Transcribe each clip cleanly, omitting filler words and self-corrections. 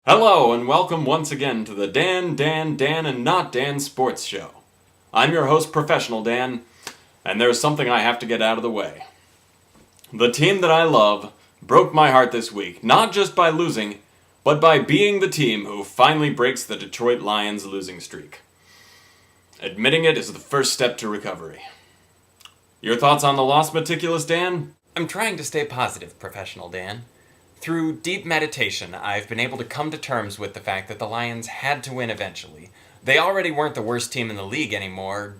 Hello and welcome once again to the Dan, and Not Dan Sports Show. I'm your host, Professional Dan, and there's something I have to get out of the way. The team that I love broke my heart this week, not just by losing, but by being the team who finally breaks the Detroit Lions losing streak. Admitting it is the first step to recovery. Your thoughts on the loss, Meticulous Dan? I'm trying to stay positive, Professional Dan. Through deep meditation, I've been able to come to terms with the fact that the Lions had to win eventually. They already weren't the worst team in the league anymore.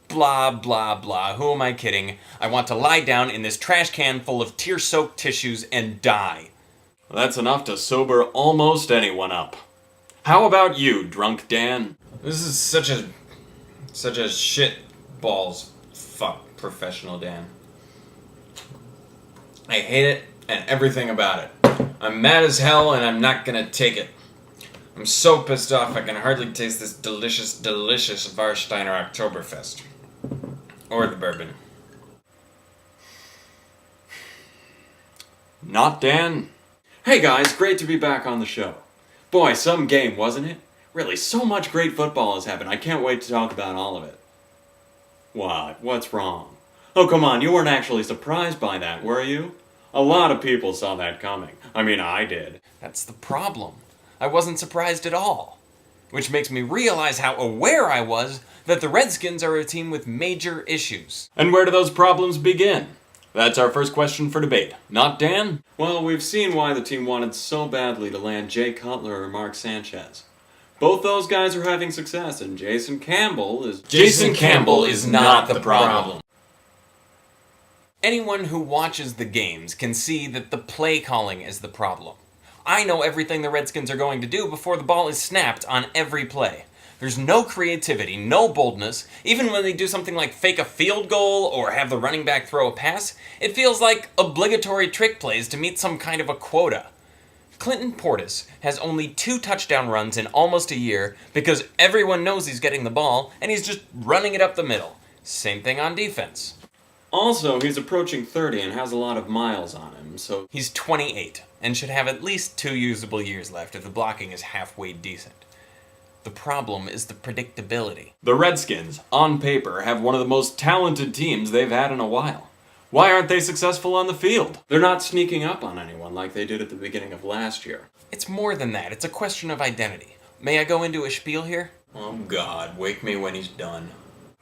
Blah, blah, blah. Who am I kidding? I want to lie down in this trash can full of tear-soaked tissues and die. That's enough to sober almost anyone up. How about you, Drunk Dan? This is such a shit balls fuck, Professional Dan. I hate it and everything about it. I'm mad as hell and I'm not gonna take it. I'm so pissed off I can hardly taste this delicious, delicious Warsteiner Oktoberfest. Or the bourbon. Not Dan? Hey guys, great to be back on the show. Boy, some game, wasn't it? Really, so much great football has happened. I can't wait to talk about all of it. What? What's wrong? Oh, come on, you weren't actually surprised by that, were you? A lot of people saw that coming. I mean, I did. That's the problem. I wasn't surprised at all. Which makes me realize how aware I was that the Redskins are a team with major issues. And where do those problems begin? That's our first question for debate. Not Dan? Well, we've seen why the team wanted so badly to land Jay Cutler or Mark Sanchez. Both those guys are having success, and Jason Campbell is not the problem. Anyone who watches the games can see that the play calling is the problem. I know everything the Redskins are going to do before the ball is snapped on every play. There's no creativity, no boldness. Even when they do something like fake a field goal or have the running back throw a pass, it feels like obligatory trick plays to meet some kind of a quota. Clinton Portis has only 2 touchdown runs in almost a year because everyone knows he's getting the ball and he's just running it up the middle. Same thing on defense. Also, he's approaching 30 and has a lot of miles on him, so... He's 28 and should have at least 2 usable years left if the blocking is halfway decent. The problem is the predictability. The Redskins, on paper, have one of the most talented teams they've had in a while. Why aren't they successful on the field? They're not sneaking up on anyone like they did at the beginning of last year. It's more than that. It's a question of identity. May I go into a spiel here? Oh God, wake me when he's done.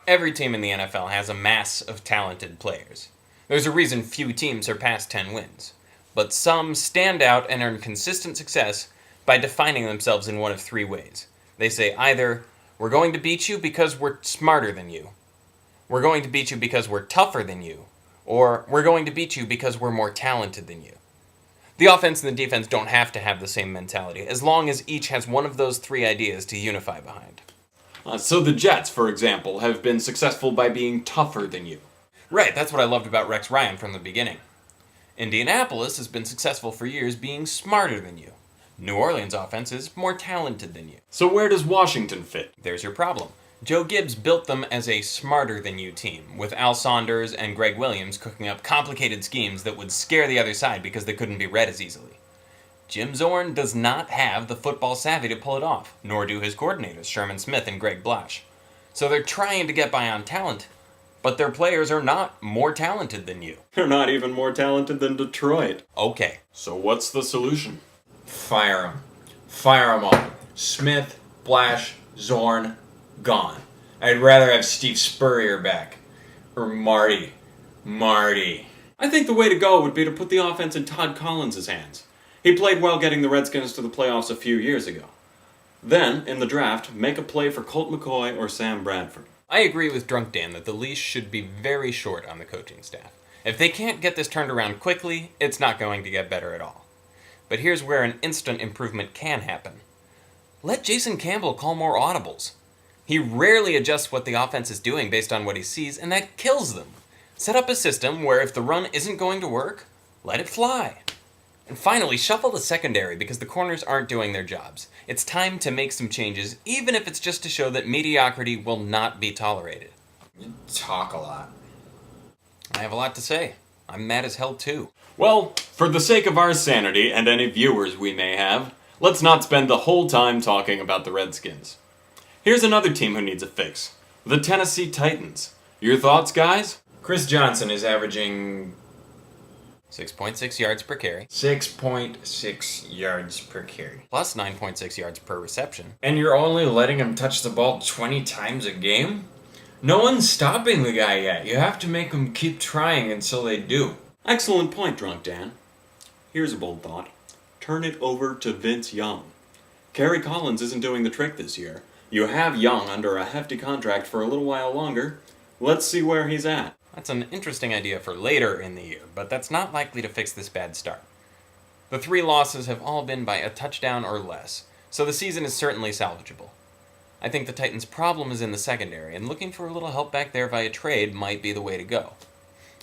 Every team in the NFL has a mass of talented players. There's a reason few teams surpass 10 wins. But some stand out and earn consistent success by defining themselves in one of 3 ways. They say either, we're going to beat you because we're smarter than you, we're going to beat you because we're tougher than you, or we're going to beat you because we're more talented than you. The offense and the defense don't have to have the same mentality, as long as each has one of those 3 ideas to unify behind. So the Jets, for example, have been successful by being tougher than you. Right, that's what I loved about Rex Ryan from the beginning. Indianapolis has been successful for years being smarter than you. New Orleans' offense is more talented than you. So where does Washington fit? There's your problem. Joe Gibbs built them as a smarter-than-you team, with Al Saunders and Greg Williams cooking up complicated schemes that would scare the other side because they couldn't be read as easily. Jim Zorn does not have the football savvy to pull it off, nor do his coordinators, Sherman Smith and Greg Blash. So they're trying to get by on talent, but their players are not more talented than you. They're not even more talented than Detroit. Okay. So what's the solution? Fire them. Fire them all. Smith, Blash, Zorn, gone. I'd rather have Steve Spurrier back. Or Marty. I think the way to go would be to put the offense in Todd Collins' hands. He played well getting the Redskins to the playoffs a few years ago. Then, in the draft, make a play for Colt McCoy or Sam Bradford. I agree with Drunk Dan that the leash should be very short on the coaching staff. If they can't get this turned around quickly, it's not going to get better at all. But here's where an instant improvement can happen. Let Jason Campbell call more audibles. He rarely adjusts what the offense is doing based on what he sees, and that kills them. Set up a system where if the run isn't going to work, let it fly. And finally, shuffle the secondary because the corners aren't doing their jobs. It's time to make some changes, even if it's just to show that mediocrity will not be tolerated. You talk a lot. I have a lot to say. I'm mad as hell too. Well, for the sake of our sanity and any viewers we may have, let's not spend the whole time talking about the Redskins. Here's another team who needs a fix. The Tennessee Titans. Your thoughts, guys? Chris Johnson is averaging 6.6 yards per carry, 6.6 yards per carry. plus 9.6 yards per reception. And you're only letting him touch the ball 20 times a game? No one's stopping the guy yet. You have to make him keep trying until they do. Excellent point, Drunk Dan. Here's a bold thought. Turn it over to Vince Young. Kerry Collins isn't doing the trick this year. You have Young under a hefty contract for a little while longer. Let's see where he's at. That's an interesting idea for later in the year, but that's not likely to fix this bad start. The 3 losses have all been by a touchdown or less, so the season is certainly salvageable. I think the Titans' problem is in the secondary, and looking for a little help back there via trade might be the way to go.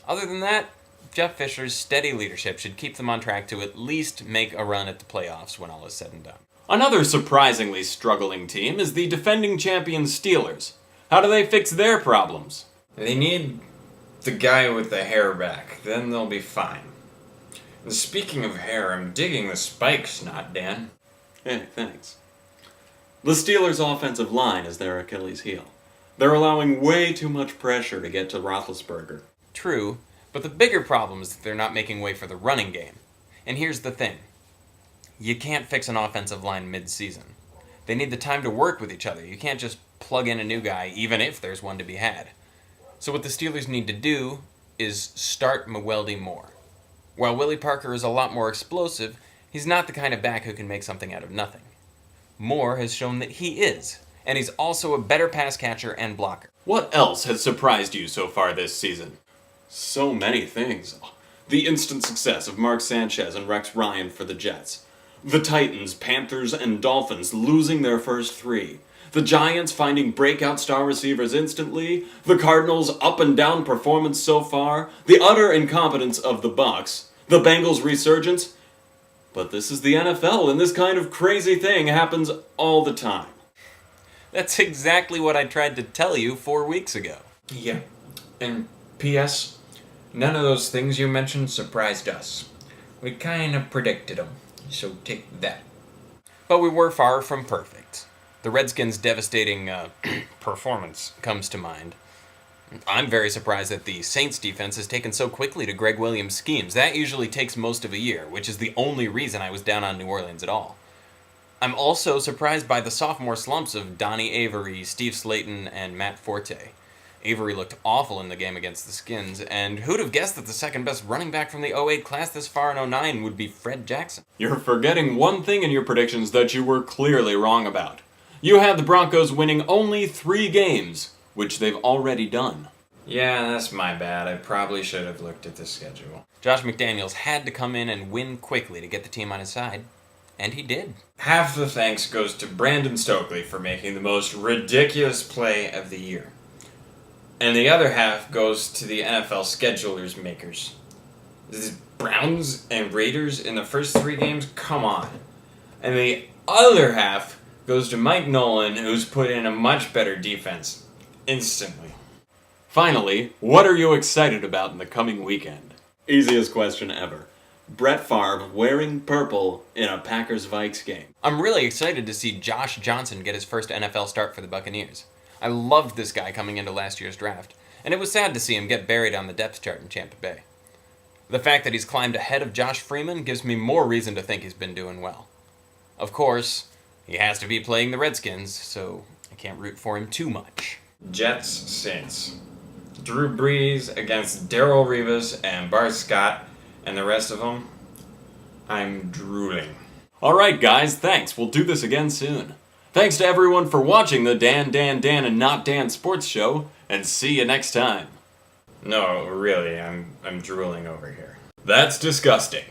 Other than that, Jeff Fisher's steady leadership should keep them on track to at least make a run at the playoffs when all is said and done. Another surprisingly struggling team is the defending champion Steelers. How do they fix their problems? They need the guy with the hair back. Then they'll be fine. And speaking of hair, I'm digging the spikes, not Dan. Hey, thanks. The Steelers' offensive line is their Achilles heel. They're allowing way too much pressure to get to Roethlisberger. True, but the bigger problem is that they're not making way for the running game. And here's the thing. You can't fix an offensive line mid-season. They need the time to work with each other. You can't just plug in a new guy, even if there's one to be had. So what the Steelers need to do is start Mewelde more. While Willie Parker is a lot more explosive, he's not the kind of back who can make something out of nothing. Moore has shown that he is, and he's also a better pass catcher and blocker. What else has surprised you so far this season? So many things. The instant success of Mark Sanchez and Rex Ryan for the Jets. The Titans, Panthers, and Dolphins losing their first 3. The Giants finding breakout star receivers instantly. The Cardinals' up-and-down performance so far. The utter incompetence of the Bucs. The Bengals' resurgence. But this is the NFL, and this kind of crazy thing happens all the time. That's exactly what I tried to tell you 4 weeks ago. Yeah. And P.S., none of those things you mentioned surprised us. We kind of predicted them, so take that. But we were far from perfect. The Redskins' devastating performance comes to mind. I'm very surprised that the Saints defense has taken so quickly to Greg Williams' schemes. That usually takes most of a year, which is the only reason I was down on New Orleans at all. I'm also surprised by the sophomore slumps of Donnie Avery, Steve Slayton, and Matt Forte. Avery looked awful in the game against the Skins, and who'd have guessed that the second best running back from the '08 class this far in '09 would be Fred Jackson? You're forgetting one thing in your predictions that you were clearly wrong about. You had the Broncos winning only 3 games, which they've already done. Yeah, that's my bad. I probably should have looked at the schedule. Josh McDaniels had to come in and win quickly to get the team on his side, and he did. Half the thanks goes to Brandon Stokely for making the most ridiculous play of the year. And the other half goes to the NFL schedulers makers. The Browns and Raiders in the first 3 games? Come on. And the other half goes to Mike Nolan, who's put in a much better defense instantly. Finally, what are you excited about in the coming weekend? Easiest question ever. Brett Favre wearing purple in a Packers-Vikes game. I'm really excited to see Josh Johnson get his first NFL start for the Buccaneers. I loved this guy coming into last year's draft, and it was sad to see him get buried on the depth chart in Tampa Bay. The fact that he's climbed ahead of Josh Freeman gives me more reason to think he's been doing well. Of course, he has to be playing the Redskins, so I can't root for him too much. Jets, Saints. Drew Brees against Darrell Revis and Bart Scott and the rest of them. I'm drooling. Alright guys, thanks. We'll do this again soon. Thanks to everyone for watching the Dan, and Not Dan Sports Show, and see you next time. No, really, I'm drooling over here. That's disgusting.